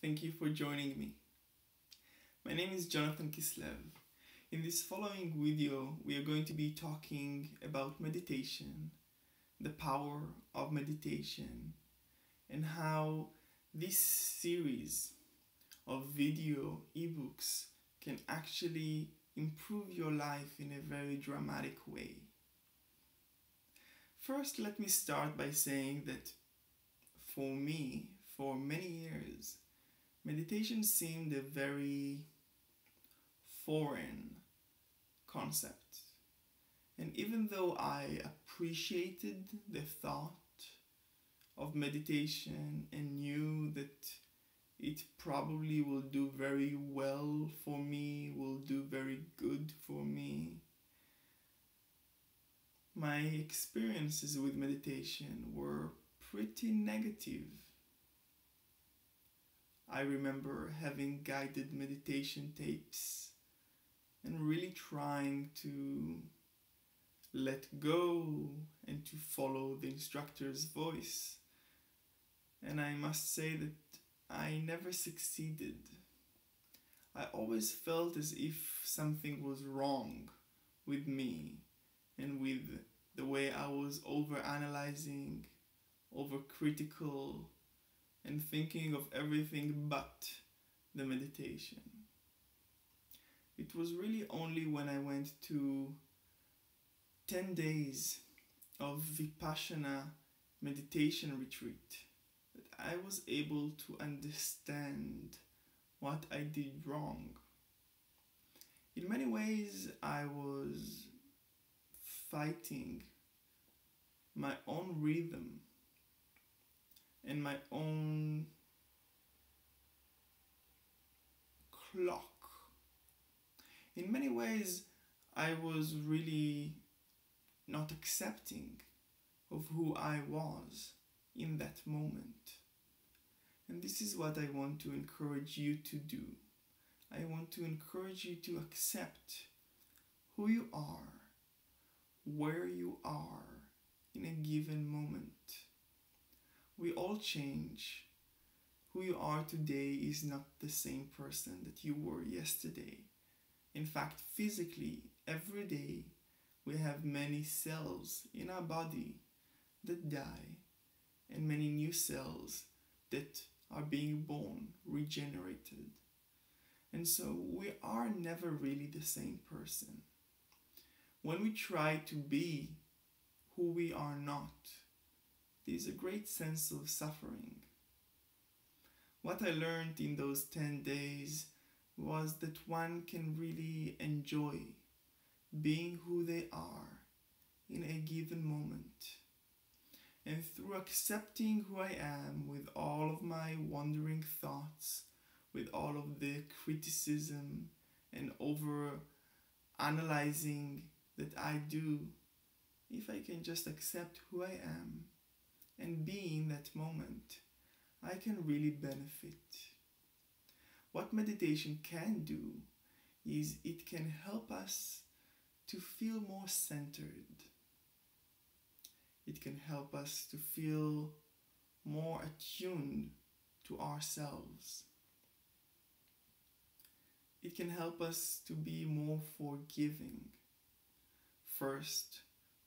Thank you for joining me. My name is Jonathan Kis-Lev. In this following video, we are going to be talking about meditation, the power of meditation, and how this series of video ebooks can actually improve your life in a very dramatic way. First, let me start by saying that for me, for many years, meditation seemed a very foreign concept. And even though I appreciated the thought of meditation and knew that it probably will do very well for me, will do very good for me, my experiences with meditation were pretty negative. I remember having guided meditation tapes and really trying to let go and to follow the instructor's voice. And I must say that I never succeeded. I always felt as if something was wrong with me and with the way I was over-analyzing, over-critical, and thinking of everything but the meditation. It was really only when I went to 10 days of Vipassana meditation retreat that I was able to understand what I did wrong. In many ways, I was fighting my own rhythm and my own clock. In many ways, I was really not accepting of who I was in that moment. And this is what I want to encourage you to do. I want to encourage you to accept who you are, where you are in a given moment. We all change. Who you are today is not the same person that you were yesterday. In fact, physically, every day, we have many cells in our body that die and many new cells that are being born, regenerated. And so we are never really the same person. When we try to be who we are not, there's a great sense of suffering. What I learned in those 10 days was that one can really enjoy being who they are in a given moment. And through accepting who I am with all of my wandering thoughts, with all of the criticism and over analyzing that I do, if I can just accept who I am and be in that moment, I can really benefit. What meditation can do is it can help us to feel more centered. It can help us to feel more attuned to ourselves. It can help us to be more forgiving, first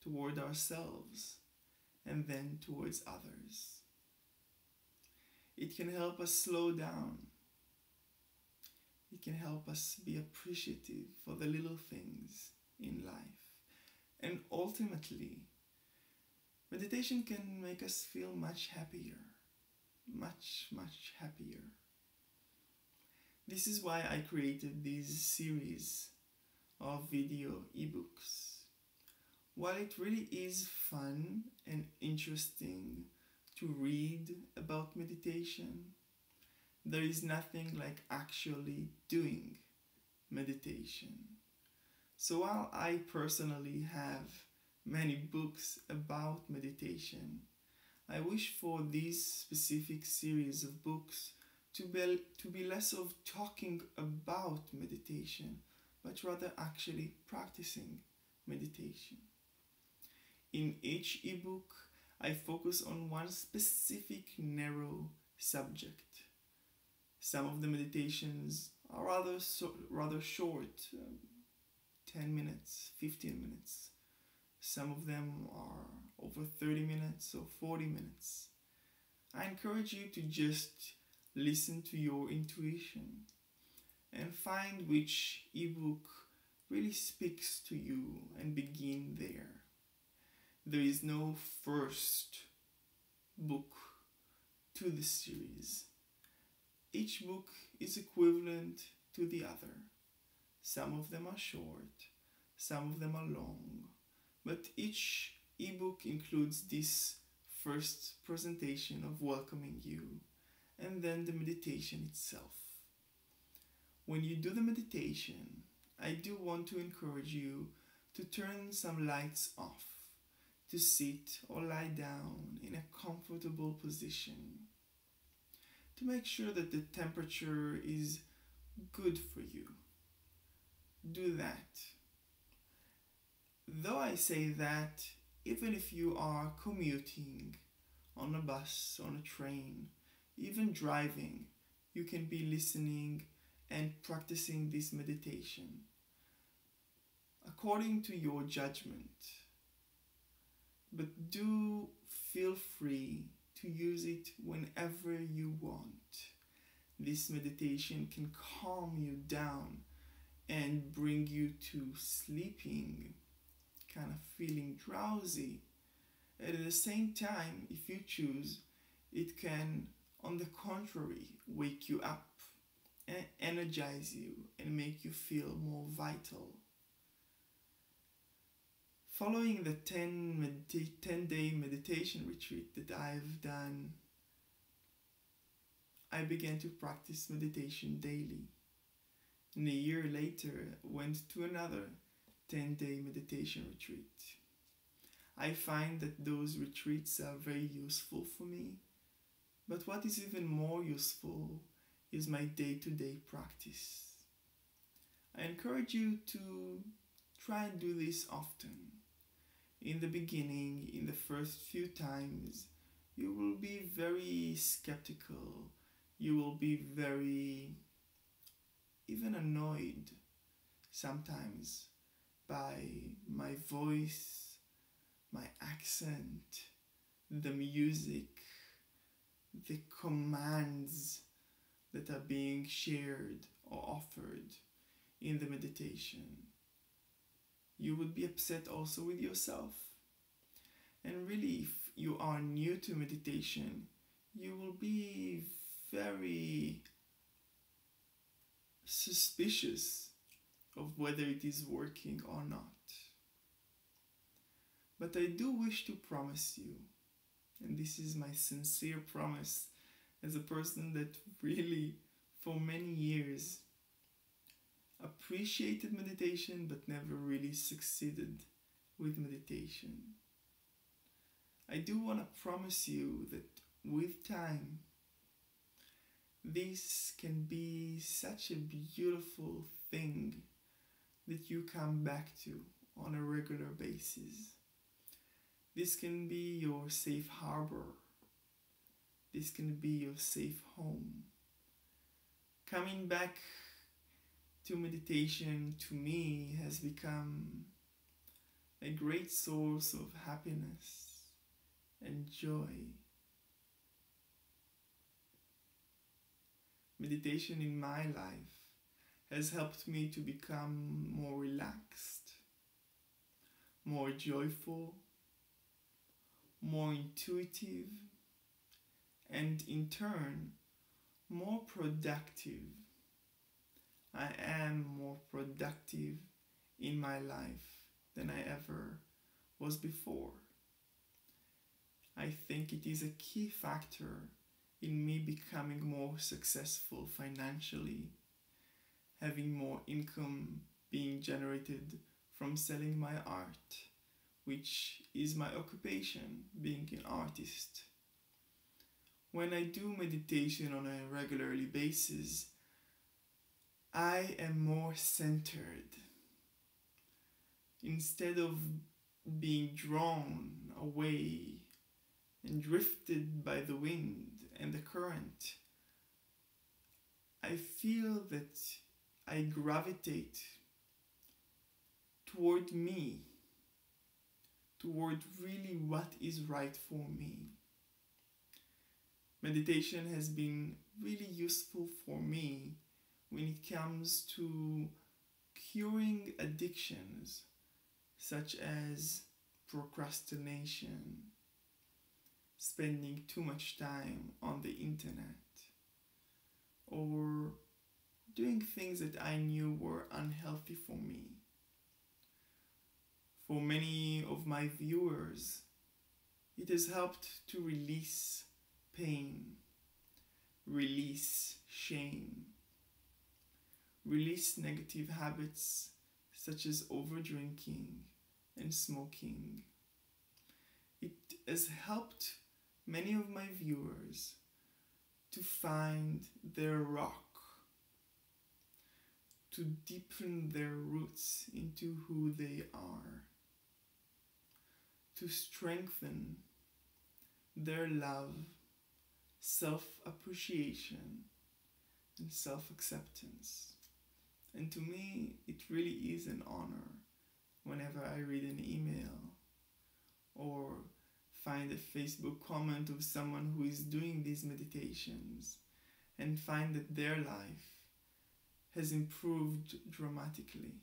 toward ourselves and then towards others. It can help us slow down. It can help us be appreciative for the little things in life. And ultimately, meditation can make us feel much happier. Much, much happier. This is why I created this series of video ebooks. While it really is fun and interesting to read about meditation, there is nothing like actually doing meditation. So while I personally have many books about meditation, I wish for this specific series of books to be less of talking about meditation, but rather actually practicing meditation. In each ebook, I focus on one specific narrow subject Some of the meditations are rather short, 10 minutes, 15 minutes. Some of them are over 30 minutes or 40 minutes. I encourage you to just listen to your intuition and find which ebook really speaks to you and begin there. There is no first book to the series. Each book is equivalent to the other. Some of them are short, some of them are long, but each ebook includes this first presentation of welcoming you and then the meditation itself. When you do the meditation, I do want to encourage you to turn some lights off, to sit or lie down in a comfortable position, to make sure that the temperature is good for you. Do that. Though I say that, even if you are commuting on a bus, on a train, even driving, you can be listening and practicing this meditation according to your judgment. But do feel free to use it whenever you want. This meditation can calm you down and bring you to sleeping, kind of feeling drowsy. And at the same time, if you choose, it can, on the contrary, wake you up and energize you and make you feel more vital. Following the 10-day meditation retreat that I've done, I began to practice meditation daily. And a year later, went to another 10-day meditation retreat. I find that those retreats are very useful for me, but what is even more useful is my day-to-day practice. I encourage you to try and do this often. In the beginning, in the first few times, you will be very skeptical. You will be very, even annoyed sometimes by my voice, my accent, the music, the commands that are being shared or offered in the meditation. You would be upset also with yourself. And really, if you are new to meditation, you will be very suspicious of whether it is working or not. But I do wish to promise you, and this is my sincere promise as a person that really, for many years, appreciated meditation but never really succeeded with meditation. I do want to promise you that with time, this can be such a beautiful thing that you come back to on a regular basis. This can be your safe harbor. This can be your safe home. Coming back to meditation, to me, has become a great source of happiness and joy. Meditation in my life has helped me to become more relaxed, more joyful, more intuitive, and in turn, more productive. I am more productive in my life than I ever was before. I think it is a key factor in me becoming more successful financially, having more income being generated from selling my art, which is my occupation, being an artist. When I do meditation on a regularly basis, I am more centered. Instead of being drawn away and drifted by the wind and the current, I feel that I gravitate toward me, toward really what is right for me. Meditation has been really useful for me when it comes to curing addictions such as procrastination, spending too much time on the internet, or doing things that I knew were unhealthy for me. For many of my viewers, it has helped to release pain, release shame, release negative habits such as overdrinking and smoking. It has helped many of my viewers to find their rock, to deepen their roots into who they are, to strengthen their love, self-appreciation, and self-acceptance. And to me, it really is an honor whenever I read an email or find a Facebook comment of someone who is doing these meditations and find that their life has improved dramatically.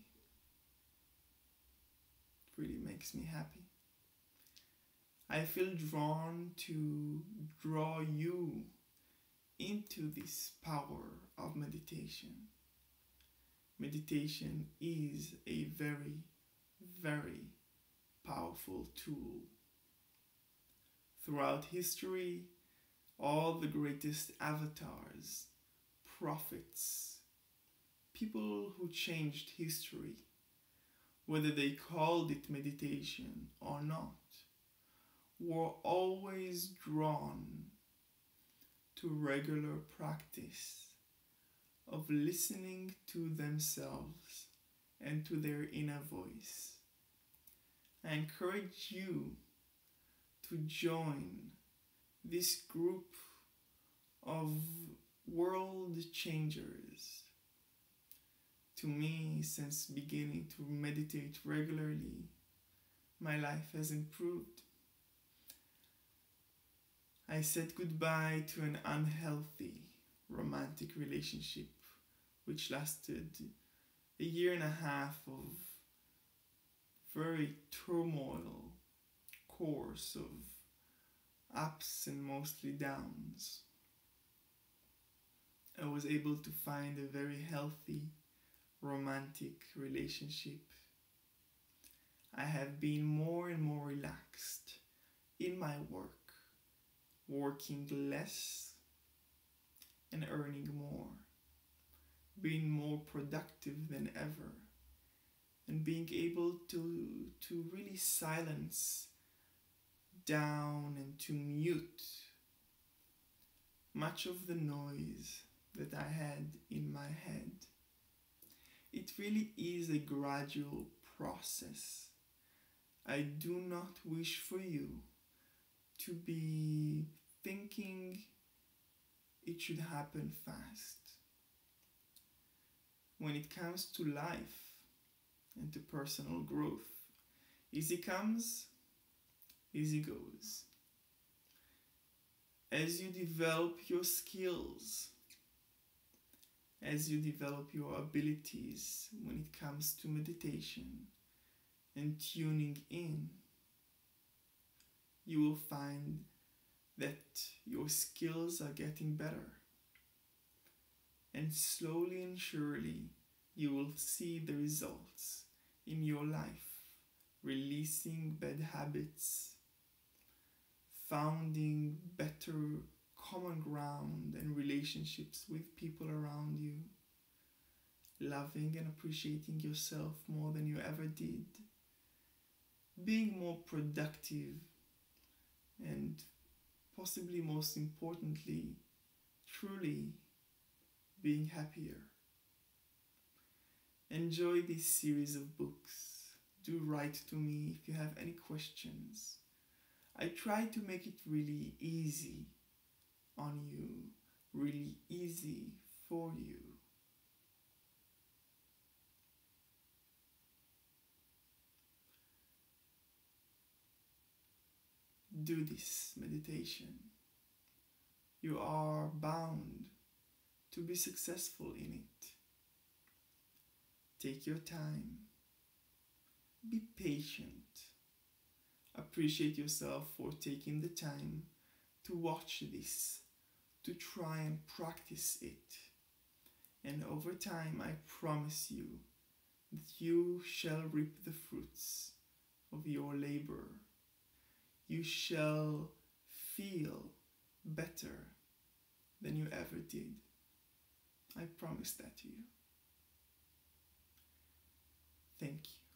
It really makes me happy. I feel drawn to draw you into this power of meditation. Meditation is a very, very powerful tool. Throughout history, all the greatest avatars, prophets, people who changed history, whether they called it meditation or not, were always drawn to regular practice of listening to themselves and to their inner voice. I encourage you to join this group of world changers. To me, since beginning to meditate regularly, my life has improved. I said goodbye to an unhealthy romantic relationship which lasted a year and a half of very turmoil course of ups and mostly downs. I was able to find a very healthy romantic relationship. I have been more and more relaxed in my work, working less and earning more, being more productive than ever, and being able to really silence down and to mute much of the noise that I had in my head. It really is a gradual process. I do not wish for you to be thinking it should happen fast. When it comes to life and to personal growth, easy comes, easy goes. As you develop your skills, as you develop your abilities when it comes to meditation and tuning in, you will find that your skills are getting better. And slowly and surely, you will see the results in your life, releasing bad habits, founding better common ground and relationships with people around you, loving and appreciating yourself more than you ever did, being more productive, and possibly most importantly, truly being happier. Enjoy this series of books. Do write to me if you have any questions. I try to make it really easy on you, really easy for you. Do this meditation. You are bound to be successful in it. Take your time. Be patient. Appreciate yourself for taking the time to watch this, to try and practice it. And over time, I promise you that you shall reap the fruits of your labor. You shall feel better than you ever did. I promise that to you. Thank you.